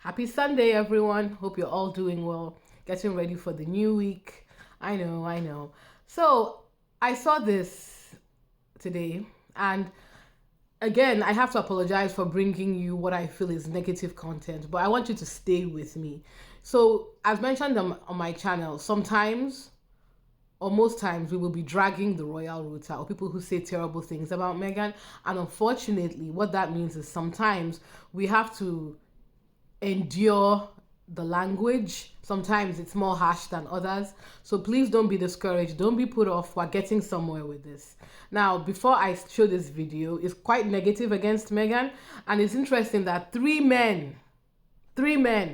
Happy Sunday, everyone. Hope you're all doing well. Getting ready for the new week. I know. So, I saw this today, and again, I have to apologize for bringing you what I feel is negative content, but I want you to stay with me. So, as mentioned on my channel, sometimes or most times we will be dragging the royal rooter or people who say terrible things about Meghan. And unfortunately, what that means is sometimes we have to endure the language. Sometimes it's more harsh than others. So please don't be discouraged. Don't be put off. We're getting somewhere with this. Now, before I show this video, it's quite negative against Meghan. And it's interesting that three men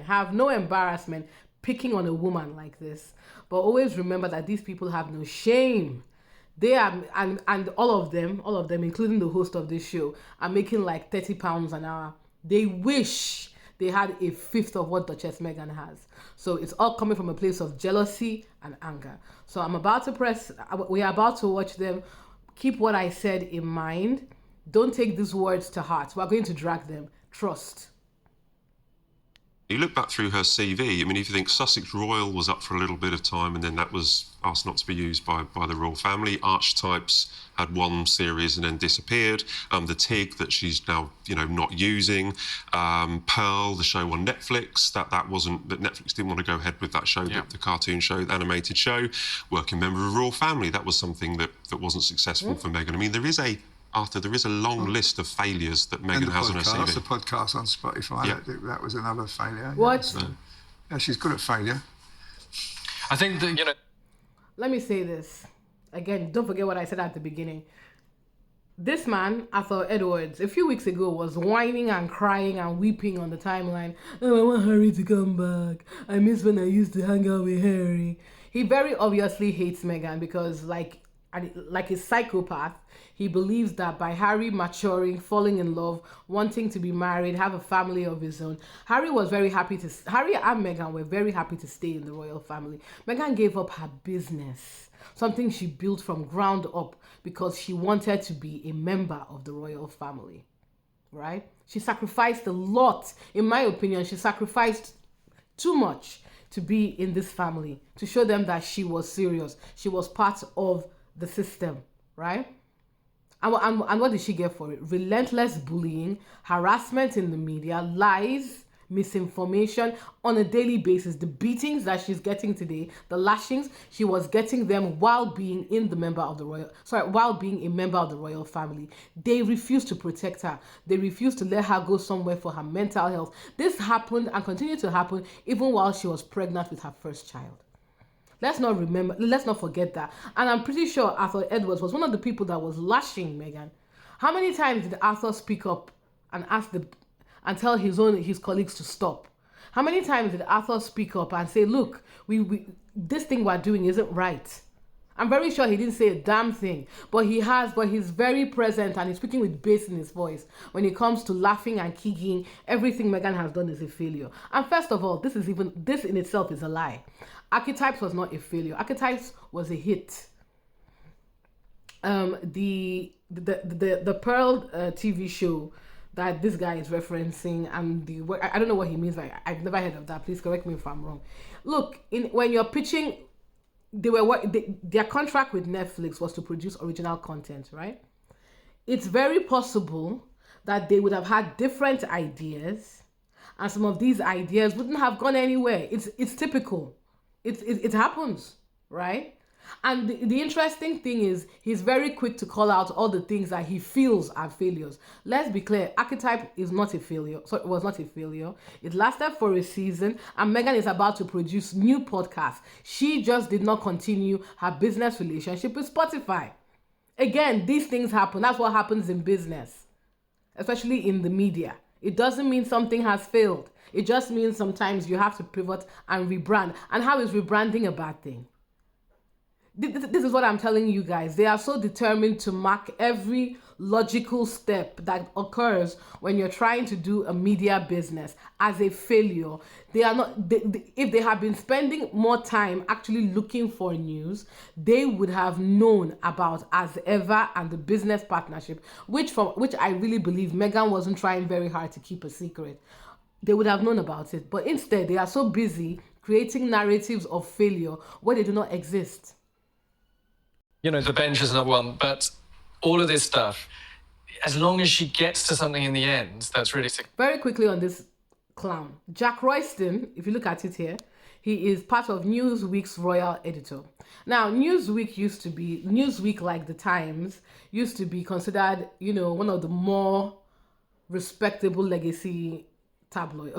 have no embarrassment picking on a woman like this. But always remember that these people have no shame. They are, and all of them, including the host of this show, are making like £30 an hour. They wish they had a fifth of what Duchess Meghan has. So it's all coming from a place of jealousy and anger. So we are about to watch them. Keep what I said in mind. Don't take these words to heart. We're going to drag them. Trust. You look back through her CV, I mean, if you think Sussex Royal was up for a little bit of time and then that was asked not to be used by the royal family. Archetypes had one series and then disappeared. The Tig that she's now, not using. Pearl, the show on Netflix, that Netflix didn't want to go ahead with that show, the cartoon show, the animated show. Working member of the royal family, that was something that wasn't successful for Meghan. I mean, there is a long list of failures that Meghan has on her CV. The podcast on Spotify, that was another failure. What? Yeah, she's good at failure. I think that, Let me say this. Again, don't forget what I said at the beginning. This man, Arthur Edwards, a few weeks ago was whining and crying and weeping on the timeline. Oh, I want Harry to come back. I miss when I used to hang out with Harry. He very obviously hates Meghan because, like a psychopath, he believes that by Harry maturing, falling in love, wanting to be married, have a family of his own, Harry and Meghan were very happy to stay in the royal family. Meghan gave up her business, something she built from ground up, because she wanted to be a member of the royal family, right? She sacrificed a lot. In my opinion, she sacrificed too much to be in this family, to show them that she was serious. She was part of the system, right? And what did she get for it? Relentless bullying, harassment in the media, lies, misinformation on a daily basis. The beatings that she's getting today, the lashings, she was getting them while being a member of the royal family. They refused to protect her. They refused to let her go somewhere for her mental health. This happened and continued to happen even while she was pregnant with her first child. Let's not forget that. And I'm pretty sure Arthur Edwards was one of the people that was lashing Meghan. How many times did Arthur speak up and tell his colleagues to stop? How many times did Arthur speak up and say, look, this thing we're doing isn't right? I'm very sure he didn't say a damn thing, but he's very present and he's speaking with bass in his voice when it comes to laughing and kicking. Everything Meghan has done is a failure. And first of all, this in itself is a lie. Archetypes was not a failure. Archetypes was a hit. The Pearl TV show that this guy is referencing, and I don't know what he means by, I've never heard of that. Please correct me if I'm wrong. Look, when you're pitching, their contract with Netflix was to produce original content, right? It's very possible that they would have had different ideas, and some of these ideas wouldn't have gone anywhere. It's typical. It happens, right? And the interesting thing is, he's very quick to call out all the things that he feels are failures. Let's be clear, Archetype is not a failure. So it was not a failure. It lasted for a season, and Meghan is about to produce new podcasts. She just did not continue her business relationship with Spotify. Again, these things happen. That's what happens in business, especially in the media. It doesn't mean something has failed. It just means sometimes you have to pivot and rebrand. And how is rebranding a bad thing? This is what I'm telling you guys. They are so determined to mark every logical step that occurs when you're trying to do a media business as a failure. If they have been spending more time actually looking for news, they would have known about As Ever and the business partnership, which I really believe Meghan wasn't trying very hard to keep a secret. they would have known about it. But instead, they are so busy creating narratives of failure where they do not exist. You know, the bench is not one, but all of this stuff, as long as she gets to something in the end, that's really sick. Very quickly on this clown. Jack Royston, if you look at it here, he is part of Newsweek's royal editor. Now, Newsweek, like the Times, used to be considered, one of the more respectable legacy tabloid,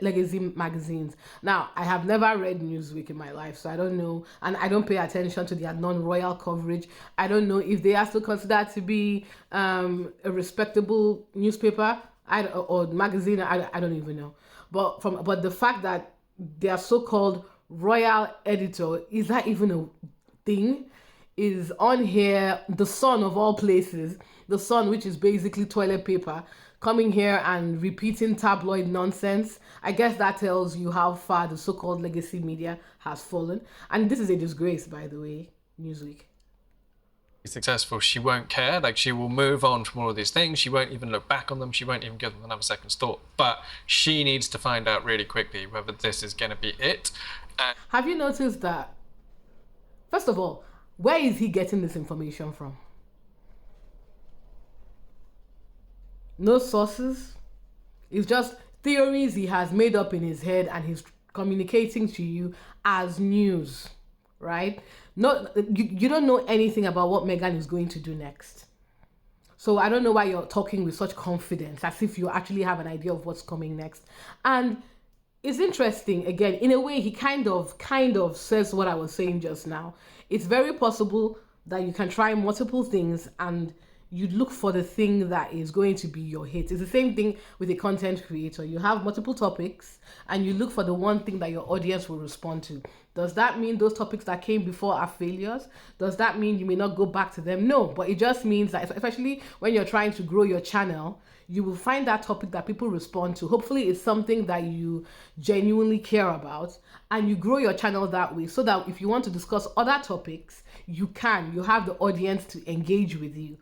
legacy magazines. Now, I have never read Newsweek in my life, so I don't know, and I don't pay attention to their non-royal coverage. I don't know if they are still considered to be a respectable newspaper or magazine. I don't even know. But the fact that their so-called royal editor, is that even a thing, is on here, the Sun of all places, the Sun, which is basically toilet paper, coming here and repeating tabloid nonsense. I guess that tells you how far the so-called legacy media has fallen. And this is a disgrace, by the way, Newsweek. Successful, she won't care. Like, she will move on from all of these things. She won't even look back on them. She won't even give them another second's thought. But she needs to find out really quickly whether this is going to be it. Have you noticed that? First of all, where is he getting this information from? No sources. It's just theories he has made up in his head and he's communicating to you as news, right? You don't know anything about what Meghan is going to do next. So I don't know why you're talking with such confidence, as if you actually have an idea of what's coming next. And it's interesting, again, in a way, he kind of says what I was saying just now. It's very possible that you can try multiple things and you look for the thing that is going to be your hit. It's the same thing with a content creator. You have multiple topics and you look for the one thing that your audience will respond to. Does that mean those topics that came before are failures? Does that mean you may not go back to them? No, but it just means that, especially when you're trying to grow your channel, you will find that topic that people respond to. Hopefully it's something that you genuinely care about, and you grow your channel that way, so that if you want to discuss other topics, you have the audience to engage with you.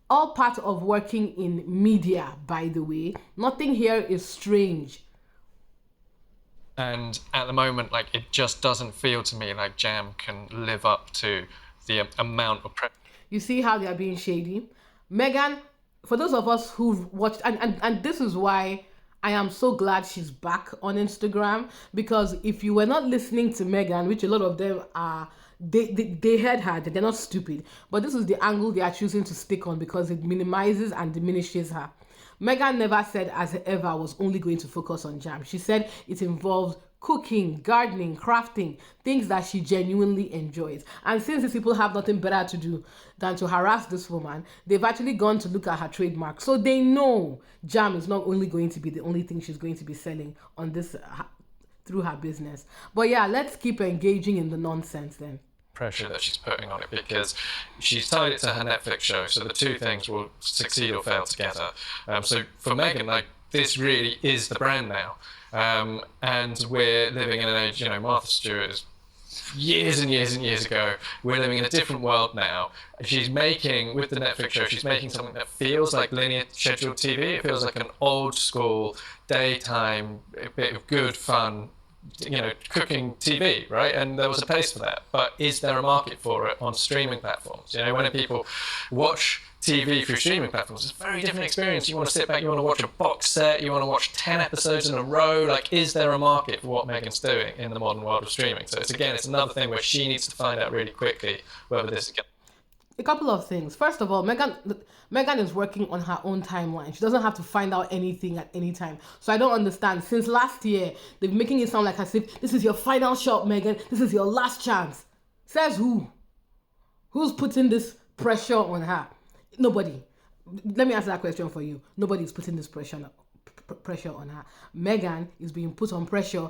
All part of working in media, by the way. Nothing here is strange. And at the moment, like, it just doesn't feel to me like Jam can live up to the amount of pressure. You see how they are being shady? Meghan, for those of us who've watched, and this is why I am so glad she's back on Instagram, because if you were not listening to Meghan, which a lot of them are, they heard her, they're not stupid, but this is the angle they are choosing to stick on because it minimizes and diminishes her. Meghan never said as ever was only going to focus on Jam. She said it involved cooking, gardening, crafting, things that she genuinely enjoys. And since these people have nothing better to do than to harass this woman, they've actually gone to look at her trademark. So they know Jam is not only going to be the only thing she's going to be selling on this through her business. But yeah, let's keep engaging in the nonsense then. Pressure that she's putting on it, because she's tied it to her Netflix show, so the two things will succeed or fail together. So for Meghan, like, this really is the brand now, and we're living in an age, Martha Stewart is years and years and years ago. We're living in a different world now. She's making, with the Netflix show, she's making something that feels like linear scheduled TV. It feels like an old school daytime, a bit of good fun, cooking TV, right? And there was a place for that. But is there a market for it on streaming platforms? When people watch TV through streaming platforms, it's a very different experience. You want to sit back, you want to watch a box set, you want to watch 10 episodes in a row. Like, is there a market for what Meghan's doing in the modern world of streaming? So it's another thing where she needs to find out really quickly whether this is going. A couple of things. First of all, Meghan is working on her own timeline. She doesn't have to find out anything at any time. So I don't understand. Since last year, they've been making it sound like as if this is your final shot, Meghan. This is your last chance. Says who? Who's putting this pressure on her? Nobody. Let me answer that question for you. Nobody's putting this pressure on her. Meghan is being put on pressure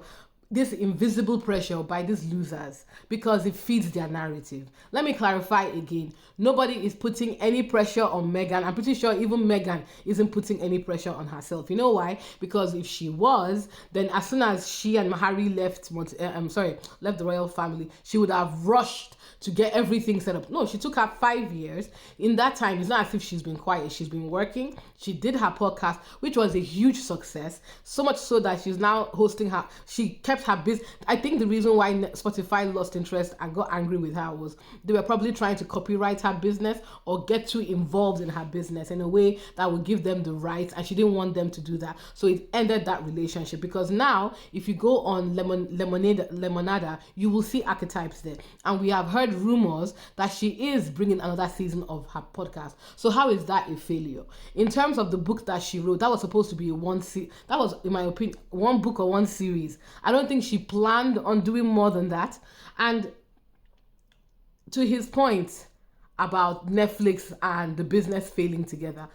this invisible pressure by these losers because it feeds their narrative. Let me clarify again. Nobody is putting any pressure on Meghan. I'm pretty sure even Meghan isn't putting any pressure on herself. You know why? Because if she was, then as soon as she and Harry left the royal family, she would have rushed to get everything set up. No, she took her 5 years. In that time, it's not as if she's been quiet. She's been working. She did her podcast, which was a huge success. So much so that she's now hosting her. She kept her business. I think the reason why Spotify lost interest and got angry with her was they were probably trying to copyright her business or get too involved in her business in a way that would give them the rights, and she didn't want them to do that. So it ended that relationship, because now if you go on Lemonada, you will see archetypes there. And we have heard rumors that she is bringing another season of her podcast. So how is that a failure? In terms of the book that she wrote, that was supposed to be that was, in my opinion, one book or one series. I don't think she planned on doing more than that. And to his point about Netflix and the business failing together,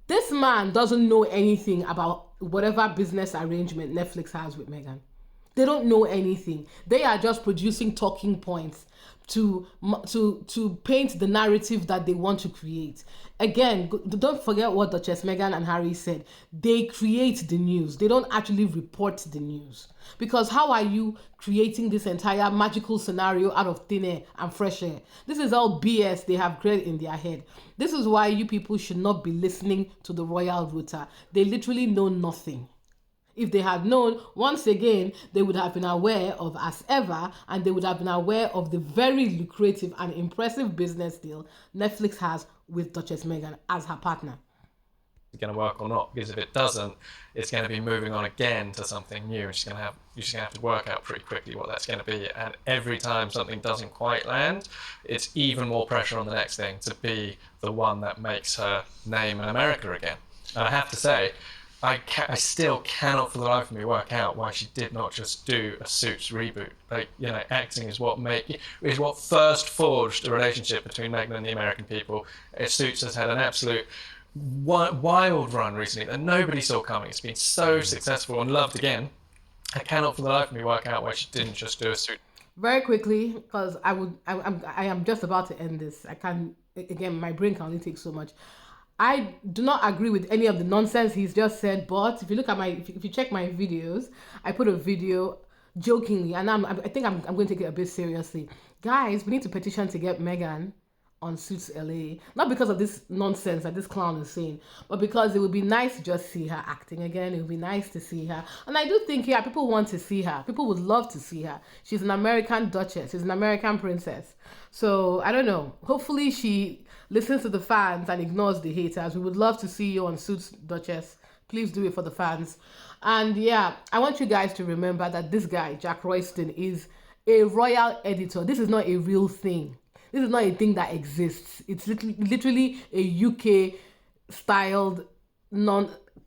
this man doesn't know anything about whatever business arrangement Netflix has with Meghan. They don't know anything. They are just producing talking points to paint the narrative that they want to create. Again, don't forget what Duchess Meghan and Harry said. They create the news. They don't actually report the news. Because how are you creating this entire magical scenario out of thin air and fresh air? This is all BS they have created in their head. This is why you people should not be listening to the royal rota. They literally know nothing. If they had known, once again, they would have been aware of As Ever, and they would have been aware of the very lucrative and impressive business deal Netflix has with Duchess Meghan as her partner. It's going to work or not, because if it doesn't, it's going to be moving on again to something new. You're just going to have to work out pretty quickly what that's going to be. And every time something doesn't quite land, it's even more pressure on the next thing to be the one that makes her name in America again. And I have to say, I still cannot for the life of me work out why she did not just do a Suits reboot. Like, you know, acting is what first forged a relationship between Meghan and the American people. Suits has had an absolute wild run recently that nobody saw coming. It's been so successful and loved again. I cannot for the life of me work out why she didn't just do a Suits. Very quickly, because I am just about to end this. I can, again, my brain can only take so much. I do not agree with any of the nonsense he's just said, but if you look at if you check my videos, I put a video jokingly, and I think I'm going to take it a bit seriously. Guys, we need to petition to get Meghan on Suits LA, not because of this nonsense that this clown is saying, but because it would be nice to just see her acting again. It would be nice to see her, and I do think people want to see her. People would love to see her. She's an American duchess. She's an American princess. So I don't know. Hopefully she listens to the fans and ignores the haters. We would love to see you on Suits, Duchess. Please do it for the fans. And yeah, I want you guys to remember that this guy, Jack Royston, is a royal editor. This is not a real thing. This is not a thing that exists. It's literally a UK-styled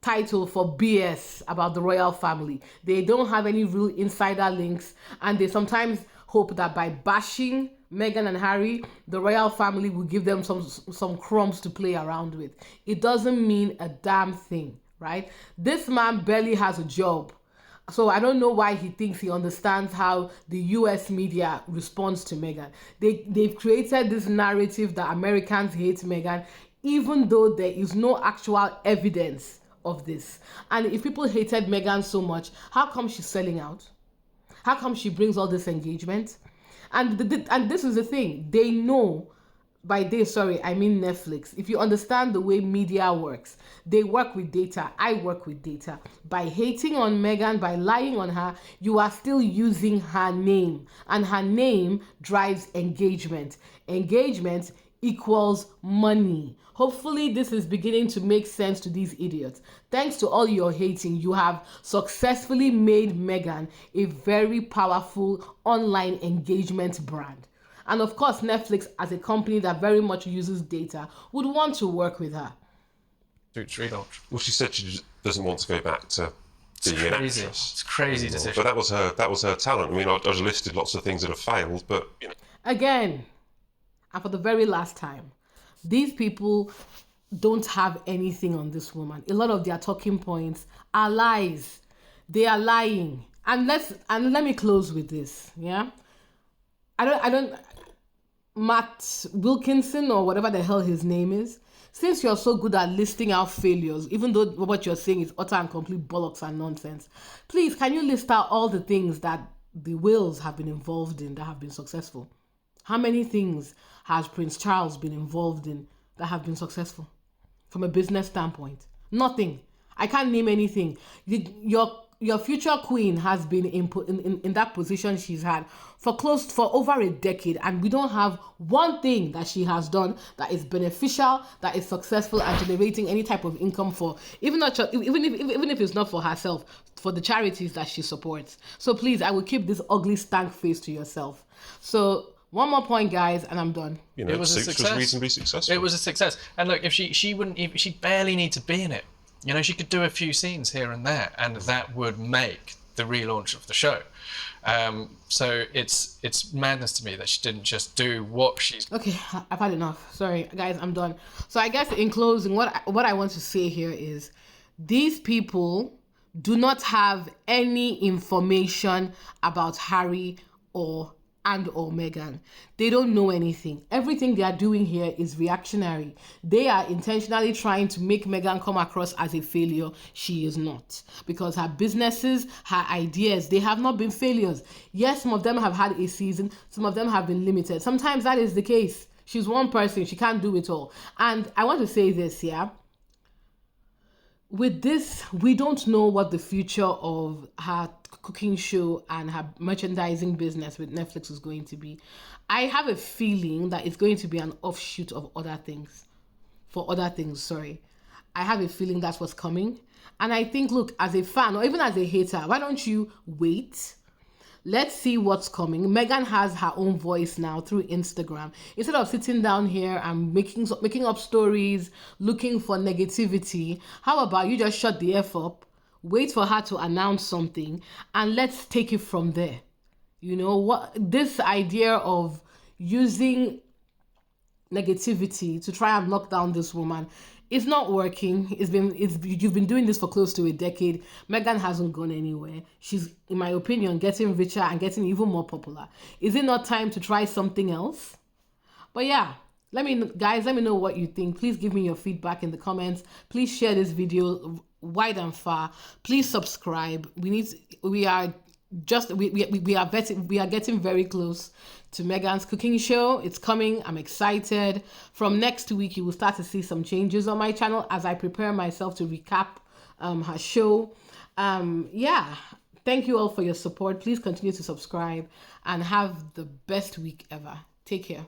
title for BS about the royal family. They don't have any real insider links, and they sometimes hope that by bashing Meghan and Harry, the royal family will give them some crumbs to play around with. It doesn't mean a damn thing, right? This man barely has a job. So I don't know why he thinks he understands how the US media responds to Meghan. They've created this narrative that Americans hate Meghan, even though there is no actual evidence of this. And if people hated Meghan so much, how come she's selling out? How come she brings all this engagement? And this is the thing. They know, I mean Netflix. If you understand the way media works, they work with data. I work with data. By hating on Meghan, by lying on her, you are still using her name. And her name drives engagement. Engagement equals money. Hopefully this is beginning to make sense to these idiots. Thanks to all your hating, you have successfully made Meghan a very powerful online engagement brand. And of course, Netflix, as a company that very much uses data, would want to work with her. Well, she said she just doesn't want to go back to being an actress. It's crazy decision. But that was her talent. I mean, I just listed lots of things that have failed, but you know. Again, and for the very last time, these people don't have anything on this woman. A lot of their talking points are lies. They are lying. And let me close with this. Yeah, I don't Matt Wilkinson or whatever the hell his name is. Since you're so good at listing out failures, even though what you're saying is utter and complete bollocks and nonsense, please can you list out all the things that the Wales have been involved in that have been successful? How many things has Prince Charles been involved in that have been successful from a business standpoint? Nothing. I can't name anything. Your future queen has been in that position she's had for over a decade, and we don't have one thing that she has done that is beneficial, that is successful and generating any type of income for even if it's not for herself, for the charities that she supports. So please, I will keep this ugly stank face to yourself. So one more point, guys, and I'm done. You know, It was a Six success. was reasonably successful. It was a success. And look, if she wouldn't even, she'd barely need to be in it. You know, she could do a few scenes here and there, and that would make the relaunch of the show. So it's madness to me that she didn't just do what she's. Okay, I've had enough. Sorry, guys, I'm done. So I guess in closing, what I want to say here is these people do not have any information about Harry or Meghan. They don't know anything. Everything they are doing here is reactionary. They are intentionally trying to make Meghan come across as a failure. She is not. Because her businesses, her ideas, they have not been failures. Yes, some of them have had a season. Some of them have been limited. Sometimes that is the case. She's one person. She can't do it all. And I want to say this, yeah. With this, we don't know what the future of her cooking show and her merchandising business with Netflix is going to be. I have a feeling that it's going to be an offshoot of other things. I have a feeling that's what's coming. And I think, look, as a fan or even as a hater, why don't you wait? Let's see what's coming. Meghan has her own voice now through Instagram. Instead of sitting down here and making up stories, looking for negativity, how about you just shut the F up, wait for her to announce something, and let's take it from there. You know, what this idea of using negativity to try and knock down this woman, it's not working. You've been doing this for close to a decade. Meghan hasn't gone anywhere. She's, in my opinion, getting richer and getting even more popular. Is it not time to try something else? But yeah, let me know what you think. Please give me your feedback in the comments. Please share this video wide and far. Please subscribe. We are getting very close to Meghan's cooking show. It's coming. I'm excited. From next week, you will start to see some changes on my channel as I prepare myself to recap her show. Yeah. Thank you all for your support. Please continue to subscribe and have the best week ever. Take care.